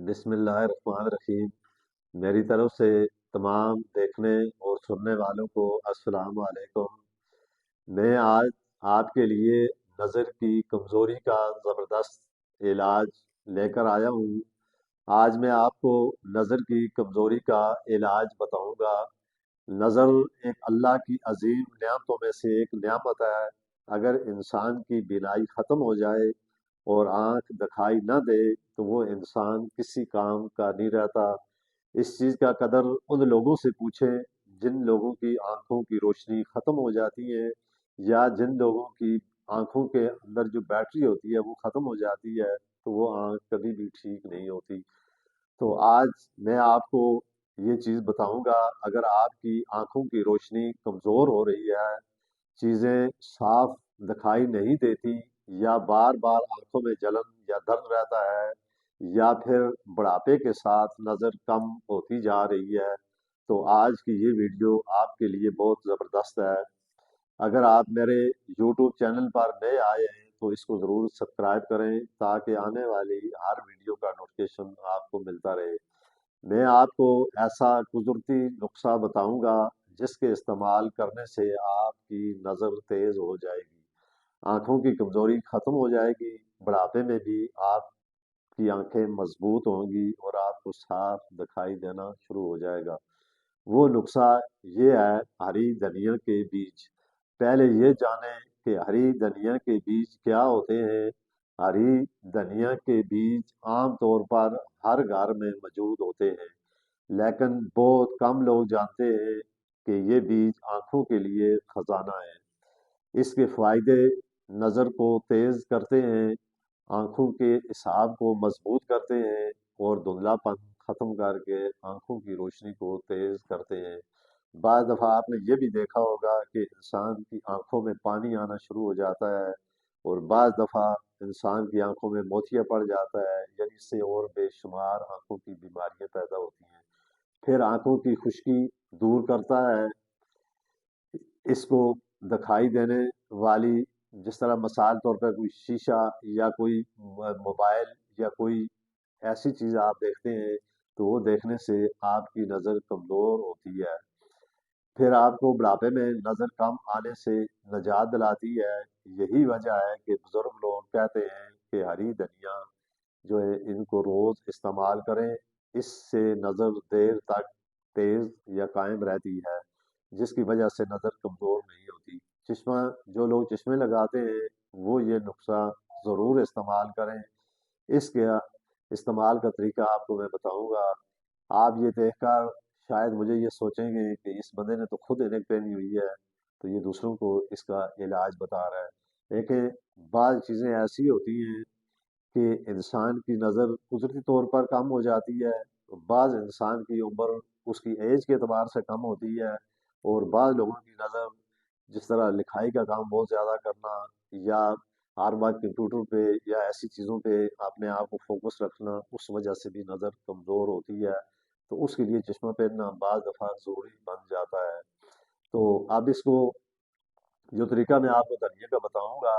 بسم اللہ الرحمن الرحیم۔ میری طرف سے تمام دیکھنے اور سننے والوں کو السلام علیکم۔ میں آج آپ کے لیے نظر کی کمزوری کا زبردست علاج لے کر آیا ہوں۔ آج میں آپ کو نظر کی کمزوری کا علاج بتاؤں گا۔ نظر ایک اللہ کی عظیم نعمتوں میں سے ایک نعمت ہے۔ اگر انسان کی بینائی ختم ہو جائے اور آنکھ دکھائی نہ دے تو وہ انسان کسی کام کا نہیں رہتا۔ اس چیز کا قدر ان لوگوں سے پوچھیں جن لوگوں کی آنکھوں کی روشنی ختم ہو جاتی ہے، یا جن لوگوں کی آنکھوں کے اندر جو بیٹری ہوتی ہے وہ ختم ہو جاتی ہے، تو وہ آنکھ کبھی بھی ٹھیک نہیں ہوتی۔ تو آج میں آپ کو یہ چیز بتاؤں گا، اگر آپ کی آنکھوں کی روشنی کمزور ہو رہی ہے، چیزیں صاف دکھائی نہیں دیتی، یا بار بار آنکھوں میں جلن یا درد رہتا ہے، یا پھر بڑھاپے کے ساتھ نظر کم ہوتی جا رہی ہے، تو آج کی یہ ویڈیو آپ کے لیے بہت زبردست ہے۔ اگر آپ میرے یوٹیوب چینل پر نئے آئے ہیں تو اس کو ضرور سبسکرائب کریں تاکہ آنے والی ہر ویڈیو کا نوٹیفیکیشن آپ کو ملتا رہے۔ میں آپ کو ایسا قدرتی نسخہ بتاؤں گا جس کے استعمال کرنے سے آپ کی نظر تیز ہو جائے گی، آنکھوں کی کمزوری ختم ہو جائے گی، بڑھاپے میں بھی آپ کی آنکھیں مضبوط ہوں گی اور آپ کو صاف دکھائی دینا شروع ہو جائے گا۔ وہ نسخہ یہ ہے ہری دھنیا کے بیج۔ پہلے یہ جانیں کہ ہری دھنیا کے بیج کیا ہوتے ہیں۔ ہری دھنیا کے بیج عام طور پر ہر گھر میں موجود ہوتے ہیں، لیکن بہت کم لوگ جانتے ہیں کہ یہ بیج آنکھوں کے لیے خزانہ ہے۔ اس کے فائدے نظر کو تیز کرتے ہیں، آنکھوں کے اعصاب کو مضبوط کرتے ہیں اور دھندلا پن ختم کر کے آنکھوں کی روشنی کو تیز کرتے ہیں۔ بعض دفعہ آپ نے یہ بھی دیکھا ہوگا کہ انسان کی آنکھوں میں پانی آنا شروع ہو جاتا ہے، اور بعض دفعہ انسان کی آنکھوں میں موتیا پڑ جاتا ہے، یعنی اس سے اور بے شمار آنکھوں کی بیماریاں پیدا ہوتی ہیں۔ پھر آنکھوں کی خشکی دور کرتا ہے۔ اس کو دکھائی دینے والی، جس طرح مثال طور پر کوئی شیشہ یا کوئی موبائل یا کوئی ایسی چیز آپ دیکھتے ہیں تو وہ دیکھنے سے آپ کی نظر کمزور ہوتی ہے۔ پھر آپ کو بڑھاپے میں نظر کم آنے سے نجات دلاتی ہے۔ یہی وجہ ہے کہ بزرگ لوگ کہتے ہیں کہ ہری دھنیا جو ہے ان کو روز استعمال کریں، اس سے نظر دیر تک تیز یا قائم رہتی ہے، جس کی وجہ سے نظر کمزور نہیں ہوتی۔ چشمہ جو لوگ چشمے لگاتے ہیں وہ یہ نسخہ ضرور استعمال کریں۔ اس کے استعمال کا طریقہ آپ کو میں بتاؤں گا۔ آپ یہ دیکھ کر شاید مجھے یہ سوچیں گے کہ اس بندے نے تو خود اینک پہنی ہوئی ہے تو یہ دوسروں کو اس کا علاج بتا رہا ہے۔ لیکن بعض چیزیں ایسی ہوتی ہیں کہ انسان کی نظر قدرتی طور پر کم ہو جاتی ہے، بعض انسان کی عمر اس کی ایج کے اعتبار سے کم ہوتی ہے، اور بعض لوگوں کی نظر، جس طرح لکھائی کا کام بہت زیادہ کرنا، یا ہر وقت کمپیوٹر پہ یا ایسی چیزوں پہ اپنے آپ کو فوکس رکھنا، اس وجہ سے بھی نظر کمزور ہوتی ہے، تو اس کے لیے چشمہ پہننا بعض دفعہ ضروری بن جاتا ہے۔ تو اب اس کو جو طریقہ میں آپ کو دھنیا کا بتاؤں گا،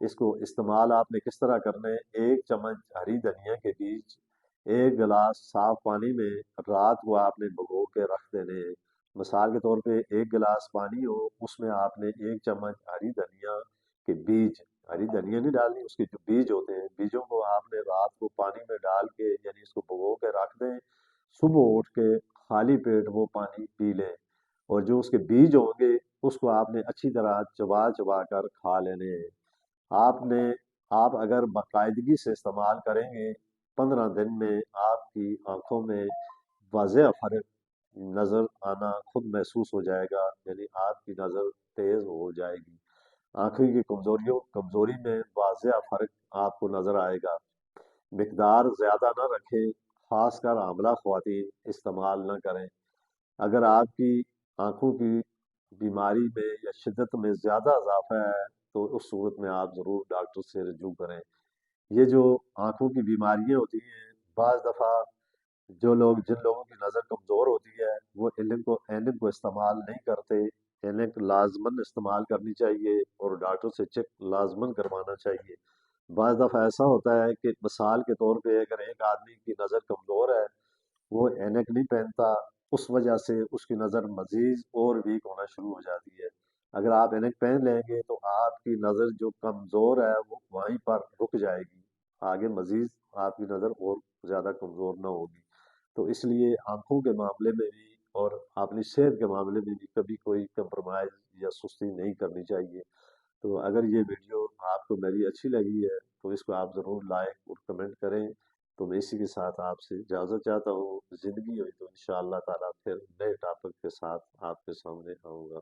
اس کو استعمال آپ نے کس طرح کرنا ہے۔ ایک چمچ ہری دھنیا کے بیج ایک گلاس صاف پانی میں رات کو آپ نے بھگو کے رکھ دینے ہیں۔ مثال کے طور پہ ایک گلاس پانی ہو، اس میں آپ نے ایک چمچ ہری دھنیا کے بیج، ہری دھنیا نہیں ڈالنی، اس کے جو بیج ہوتے ہیں بیجوں کو آپ نے رات کو پانی میں ڈال کے، یعنی اس کو بھگو کے رکھ دیں، صبح اٹھ کے خالی پیٹ وہ پانی پی لیں، اور جو اس کے بیج ہوں گے اس کو آپ نے اچھی طرح چبا چبا کر کھا لینے ہیں۔ آپ نے آپ اگر باقاعدگی سے استعمال کریں گے، 15 دن میں آپ کی آنکھوں میں واضح فرق نظر آنا خود محسوس ہو جائے گا، یعنی آپ کی نظر تیز ہو جائے گی، آنکھوں کی کمزوری میں واضح فرق آپ کو نظر آئے گا۔ مقدار زیادہ نہ رکھیں، خاص کر حاملہ خواتین استعمال نہ کریں۔ اگر آپ کی آنکھوں کی بیماری میں یا شدت میں زیادہ اضافہ ہے تو اس صورت میں آپ ضرور ڈاکٹر سے رجوع کریں۔ یہ جو آنکھوں کی بیماریاں ہوتی ہیں، بعض دفعہ جن لوگوں کی نظر کمزور ہوتی ہے وہ اینک کو استعمال نہیں کرتے۔ اینک لازماً استعمال کرنی چاہیے اور ڈاکٹر سے چیک لازماً کروانا چاہیے۔ بعض دفعہ ایسا ہوتا ہے کہ مثال کے طور پہ اگر ایک آدمی کی نظر کمزور ہے، وہ اینک نہیں پہنتا، اس وجہ سے اس کی نظر مزید اور ویک ہونا شروع ہو جاتی ہے۔ اگر آپ اینک پہن لیں گے تو آپ کی نظر جو کمزور ہے وہ وہیں پر رک جائے گی، آگے مزید آپ کی نظر اور زیادہ کمزور نہ ہوگی۔ تو اس لیے آنکھوں کے معاملے میں بھی اور اپنی صحت کے معاملے میں بھی کبھی کوئی کمپرومائز یا سستی نہیں کرنی چاہیے۔ تو اگر یہ ویڈیو آپ کو میری اچھی لگی ہے تو اس کو آپ ضرور لائک اور کمنٹ کریں۔ تو میں اسی کے ساتھ آپ سے اجازت چاہتا ہوں، زندگی ہوئی تو انشاءاللہ تعالیٰ پھر نئے ٹاپک کے ساتھ آپ کے سامنے آؤں گا۔